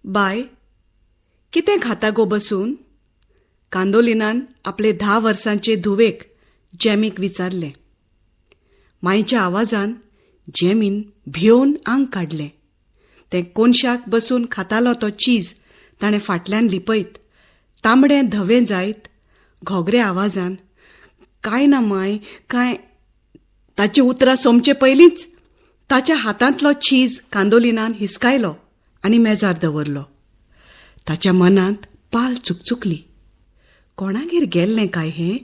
बाय, कितें खाता गो बसून? कांदोलिनान आपले 10 वर्सांचे धुवेक जेमीक विचारले. मायच्या आवाजान जेमीन भिवन आंग काडलें. तें कोनशाक बसून खातालो तो चीज ताणें फाटल्यान लिपयत तांबडें धवें जायत घोगऱ्या आवाजान, "काय ना माय, काय?" ताची उतरां सोमचे पयलींच ताच्या हातांतलो चीज कांदोलिनान हिसकायलो आनी मेजार दवरलो. ताच्या मनांत पाल चुकचुकली. कोणागेर गेल्लें काय हें?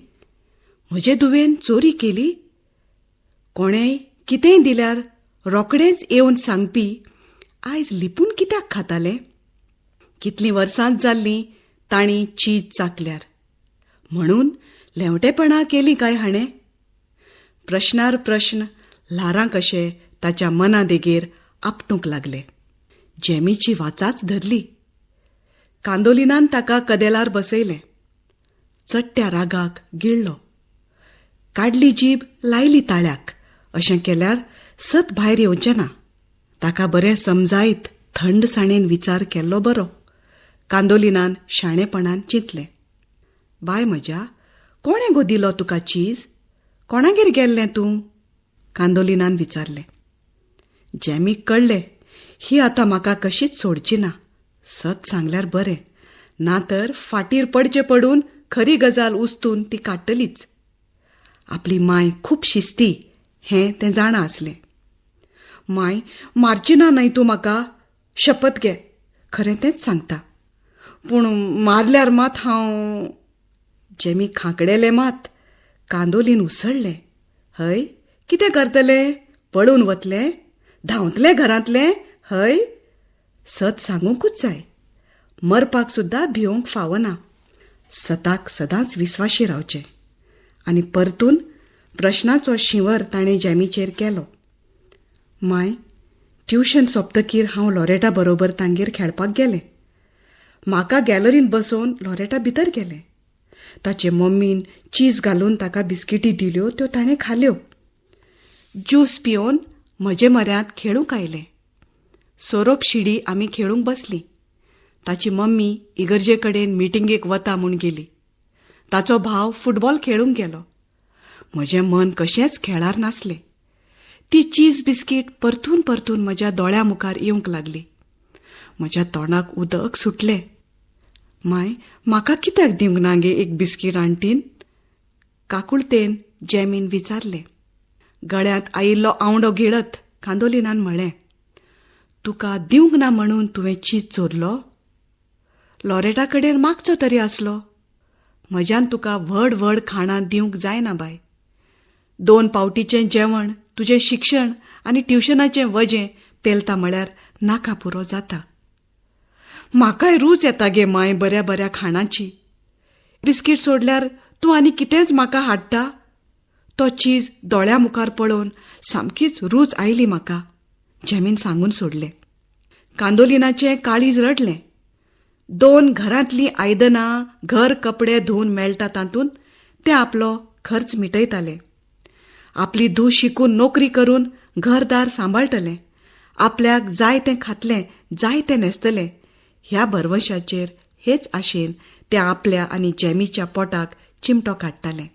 म्हजे धुवेन चोरी केली? कोणेय कितेंय दिल्यार रोकडेंच येवन सांगपी आयज लिपून कित्याक खातालें? कितलीं वर्सांच जाल्लीं तांणी चीज चाखल्यार. म्हणून लेवटेपणां केलीं काय हाणें? प्रश्नार प्रश्न ल्हारां कशे ताच्या मना देगेर आपटूंक लागले. जेमीची वाचाच धरली. कांदोलिनान ताका कदेलार बसयलें. चडट्या रागाक गिळ्ळो. काडली जीब लायली ताळ्याक अशें केल्यार सत भायर येवचें ना. ताका बरें समजायत थंडसाणेन विचार केल्लो बरो. कांदोलिनान शाणेपणान चिंतलें. बाय म्हज्या, कोणें गो दिलो तुका चीज? कोणागेर गेल्लें तूं? कांदोलिनान विचारलें. जेमीक कळ्ळें ही आतां म्हाका कशीच सोडची ना. सत सांगल्यार बरें, नातर फाटीर पडचें पडून खरी गजाल उस्तून ती काडटलीच. आपली माय खूब शिस्ती हें तें जाणा आसलें. माय, मारची ना न्हय तूं म्हाका? शपथ घे, खरें तेंच सांगता. पूण मारल्यार मात हांव... जेमी खांकडेलें मात. कांदोलीन उसळ्ळें. हय, कितें करतलें? पळून वतलें? धांवतलें घरांतलें? हय, सत सांगूंकूच जाय. मरपाक सुद्दां भिवंक फावना. सताक सदांच विस्वाशी रावचें. आनी परतून प्रश्नाचो शिंवर ताणें जेमीचेर केलो. माय, ट्युशन सोंपतकीर हांव लॉरेटा बरोबर तांगेर खेळपाक गेलें. म्हाका गॅलरींत बसोवन लॉरेटा भितर गेलें. ताचे मम्मीन चीज घालून ताका बिस्किटी दिल्यो त्यो ताणें खाल्यो. ज्यूस पिवन म्हजे म्हऱ्यांत खेळूंक आयलें. सोरोप शिडी आमी खेळूंक बसलीं. ताची मम्मी इगर्जे कडेन मिटिंगेक वता म्हूण गेली. ताचो भाव फुटबॉल खेळूंक गेलो. म्हजें मन कशेंच खेळार नासलें. ती चीज बिस्कीट परतून परतून म्हज्या दोळ्या मुखार येवंक लागली. म्हज्या तोंडाक उदक सुटलें. माय, म्हाका कित्याक दिवंक ना गे एक बिस्कीट आणटीन? काकुळतेन जेमीन विचारलें. गळ्यांत आयिल्लो आवंडो गिळत कांदोलिनान म्हळें, तुका दिवंक ना म्हणून तुवें चीज चोरलो? लॉरेटा कडेन मागचो तरी आसलो. म्हज्यान तुका व्हड व्हड खाणां दिवंक जायना बाय. 2 पावटीचें जेवण, तुजें शिक्षण आनी ट्युशनाचें वजें पेलता म्हळ्यार नाका पुरो जाता. म्हाकाय रूच येता गे माय बऱ्या बऱ्या खाणांची. बिस्कीट सोडल्यार तूं आनी कितेंच म्हाका हाडटा? तो चीज दोळ्या मुखार पळोवन सामकीच रूच आयली म्हाका. जेमीन सांगून सोडलें. कांदोलिनाचें काळीज रडलें. 2 घरांतलीं आयदनां, घर कपडे धुवन मेळटा तातूंत ते आपलो खर्च मिटयताले. आपली धूव शिकून नोकरी करून घरदार सांबाळटलें. आपल्याक जाय तें खातलें, जाय तें न्हेसतलें. ह्या भरवशाचेर हेच आशेन ते आपल्या आनी जेमीच्या पोटाक चिमटो काडटाले.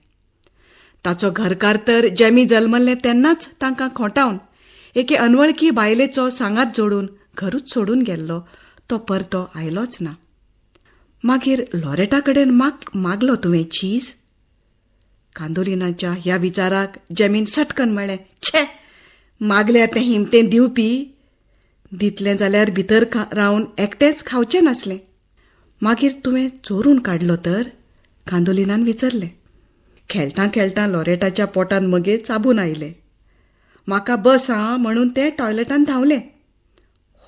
ताचो घरकार तर जेमी जल्मल्लें तेन्नाच तांकां खोटावन एके अनवळखी बायलेचो सांगात जोडून घरूच सोडून गेल्लो तो परतो आयलोच ना. मागीर लॉरेटा कडेन मागलो तुवें चीज? कांदोलिनाच्या ह्या विचाराक जेमीन सटकन म्हळें, छे, मागल्या तें हिमटें दिवपी? दितलें जाल्यार भितर रावन एकटेंच खावचें नासलें. मागीर तुवें चोरून काडलो तर? कांदोलिनान विचारलें. खेळटां खेळटां लॉरेटाच्या पोटान मगे चाबून आयलें. म्हाका बस म्हणून तें टॉयलेटान धांवलें.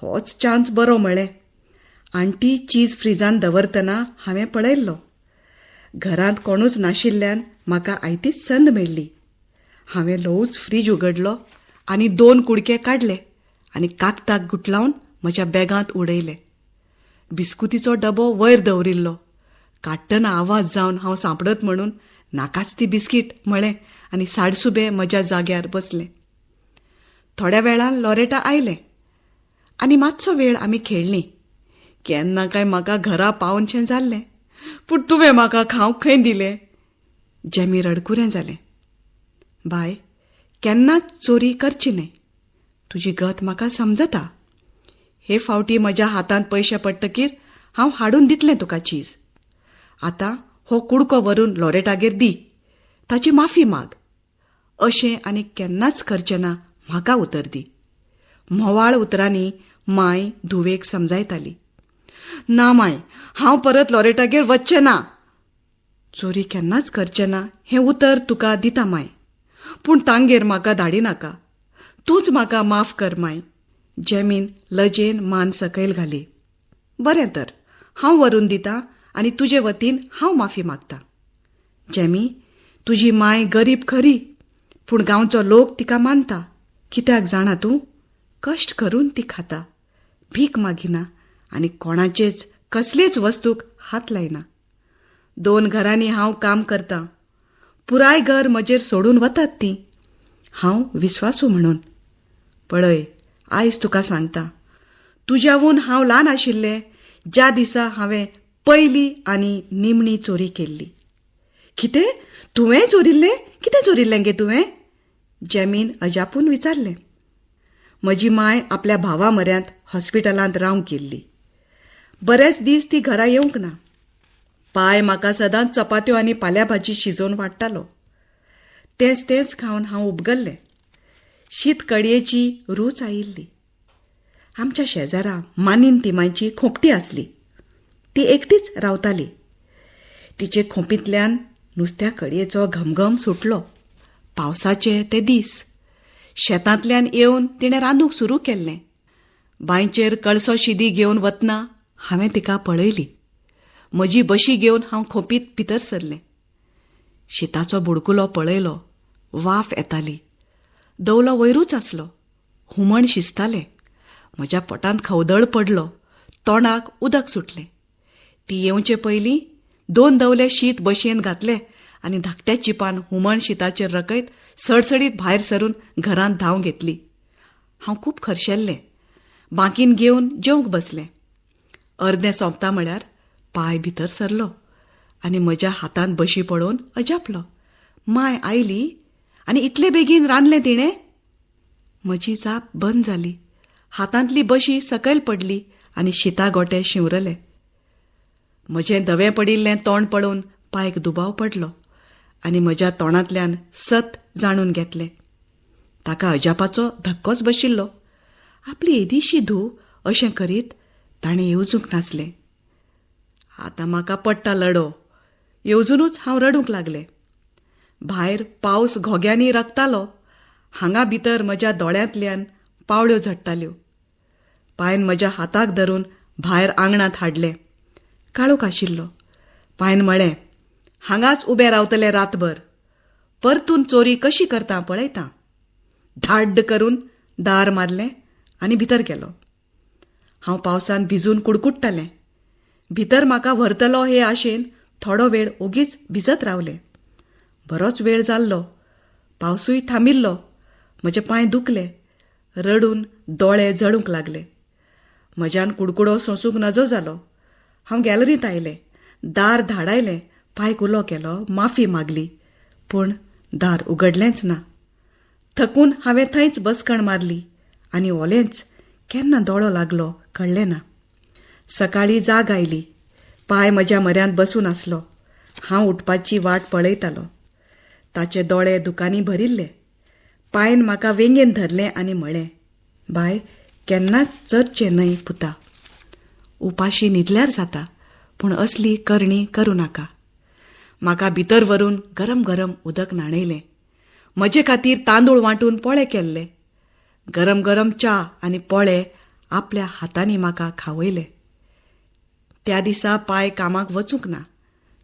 होच चान्स बरो म्हळें. आंटी चीज फ्रिजान दवरतना हांवें पळयल्लो. घरांत कोणूच नाशिल्ल्यान म्हाका आयतीच संद मेळ्ळी. हांवें ल्हवूच फ्रीज उगडलो आनी 2 कुडके काडले आनी कागदाक गुटलावन म्हज्या बॅगांत उडयले. बिस्कुटीचो डबो वयर दवरिल्लो. काडटना आवाज जावन हांव सांपडत म्हणून नाकाच ती बिस्कीट म्हळें आनी साडसुबें म्हज्या जाग्यार बसलें. थोड्या वेळान लॉरेटा आयलें आनी मातसो वेळ आमी खेळ्ळीं. केन्ना काय म्हाका घरा पावनशें जाल्लें, पूण तुवें म्हाका खावंक खंय दिलें. जेमी रडकुरें जालें. बाय, केन्नाच चोरी करची न्हय. तुजी गत म्हाका समजता. हे फावटी म्हज्या हातांत पयशे पडटकीर हांव हाडून दितलें तुका चीज. आतां हो कुडको व्हरून लॉरेटागेर दी. ताची माफी माग. अशें आनी केन्नाच करचें ना म्हाका उतर दी. म्होवाळ उतरांनी माय धुवेक समजायताली. ना माय, हांव परत लॉरेटागेर वचचें ना. चोरी केन्नाच करचें ना हें उतर तुका दिता माय, पूण तांगेर म्हाका धाडिनाका. तूंच म्हाका माफ कर माय. जेमीन लजेन मान सकयल घाली. बरें तर, हांव व्हरून दितां आनी तुजे वतीन हांव माफी मागतां. जेमी, तुजी माय गरीब खरी, पूण गांवचो लोक तिका मानता. कित्याक जाणा तूं? कश्ट करून ती खाता, भीक मागिना आनी कोणाचेच कसलेच वस्तूक हात लायना. 2 घरांनी हांव काम करतां. पुराय घर म्हजेर सोडून वतात तीं, हांव विस्वासू म्हणून. पळय, आयज तुका सांगतां, तुज्यावून हांव ल्हान आशिल्लें ज्या दिसा हांवें पयली आनी निमणी चोरी केल्ली. कितें? तुवें चोरिल्लें? कितें चोरिल्लें गे तुवें? जेमीन अजापून विचारलें. म्हजी माय आपल्या भावा म्हऱ्यांत हॉस्पिटलांत रावंक गेल्ली. बरेच दीस ती घरा येवंक ना. पाय म्हाका सदांच चपात्यो आनी पाल्या भाजी शिजोवन वाडटालो. तेंच खावन हांव उबगल्लें. शीत कडयेची रूच आयिल्ली. आमच्या शेजारा मानीन तिमायची खोपटी आसली. ती एकटीच रावताली. तिचे खोपींतल्यान नुस्त्या कडयेचो घमघम सुटलो. पावसाचे ते दीस. शेतांतल्यान येवन तिणें रांदूंक सुरू केल्लें. बांयचेर कळसो शिदी घेवन वतना हांवें तिका पळयली. म्हजी बशी घेवन हांव खोपींत भितर सरलें. शिताचो बुडकुलो पळयलो. वाफ येताली. दवलो वयरूच आसलो. हुमण शिजतालें. म्हज्या पोटांत खवदळ पडलो. तोंडाक उदक सुटलें. ती येवचे पयलीं 2 दवले शीत बशयेन घातले आनी धाकट्या चिपान हुमण शिताचेर रकयत सडसडीत भायर सरून घरांत धांव घेतली. हांव खूब खर्शेल्लें. बांकीन घेवन जेवंक बसलें. अर्दें सोंपता म्हळ्यार पाय भितर सरलो आनी म्हज्या हातांत बशी पळोवन अजापलो. माय आयली आनी इतले बेगीन रांदलें तिणें? म्हजी जाप बंद जाली. हातांतली बशी सकयल पडली आनी शिता गोटे शिंवरले. म्हजें धवें पडिल्लें तोंड पळोवन पायक दुबाव पडलो आनी म्हज्या तोंडांतल्यान सत जाणून घेतलें. ताका अजापाचो धक्कोच बशिल्लो. आपली एदीशी धूव अशें करीत ताणें येवजूंक नासलें. आतां म्हाका पडटा लडो. येवजूनच हांव रडूंक लागलें. भायर पावस घोग्यांनी रगतालो. हांगा भितर म्हज्या दोळ्यांतल्यान पावळ्यो झडटाल्यो. पायन म्हज्या हाताक धरून भायर आंगणांत हाडलें. काळोख आशिल्लो. पायन म्हळें, हांगाच उबें रावतलें रातभर. परतून चोरी कशी करता पळयतां. धाड्ड करून दार मारलें आनी भितर गेलो. हांव पावसांत भिजून कुडकुडटालें. भितर म्हाका व्हरतलो हे आशेन थोडो वेळ ओगीच भिजत रावलें. बरोच वेळ जाल्लो. पावसूय थांबिल्लो. म्हजे पांय दुखले. रडून दोळे जळूंक लागले. म्हज्यान कुडकुडो सोंसूंक नजो जालो. हांव गॅलरींत आयलें. दार धाडायलें. पायक उलो केलो. माफी मागली. पूण दार उगडलेंच ना. थकून हांवें थंयच बसकण मारली आनी ओलेंच केन्ना दोळो लागलो कळ्ळें ना. सकाळीं जाग आयली. पाय म्हज्या म्हऱ्यांत बसून आसलो. हांव उठपाची वाट पळयतालो. ताचे दोळे दुकानी भरिल्ले. पायन म्हाका वेंगेन धरलें आनी म्हळें, बाय, केन्नाच चरचें न्हय पुता. उपाशी न्हिदल्यार जाता, पूण असली करणी करूं नाका. म्हाका भितर व्हरून गरम गरम उदक न्हाणयलें. म्हजे खातीर तांदूळ वांटून पोळे केल्ले. गरम गरम च्या आनी पोळे आपल्या हातांनी म्हाका खावयले. त्या दिसा पाय कामाक वचूंक ना.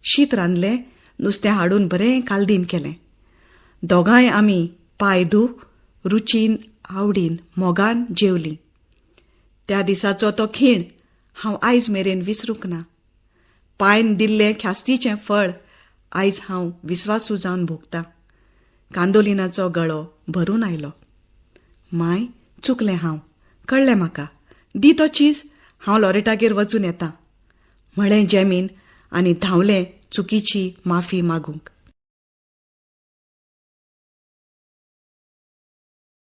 शीत रांदलें. नुस्तें हाडून बरें कालदीन केलें. दोगांय आमी पाय धूव रुचीन आवडीन मोगान जेवलीं. त्या दिसाचो तो खीण हांव आयज मेरेन विसरूंक ना. पायन दिल्लें ख्यास्तीचें फळ आयज हांव विस्वासू जावन भोगतां. कांदोलिनाचो गळो भरून आयलो. माय, चुकलें हांव. कळ्ळें म्हाका. दी तो चीज हांव लॉरेटागेर वचून येतां म्हळें जॅमीन आनी धांवलें चुकीची माफी मागूंक.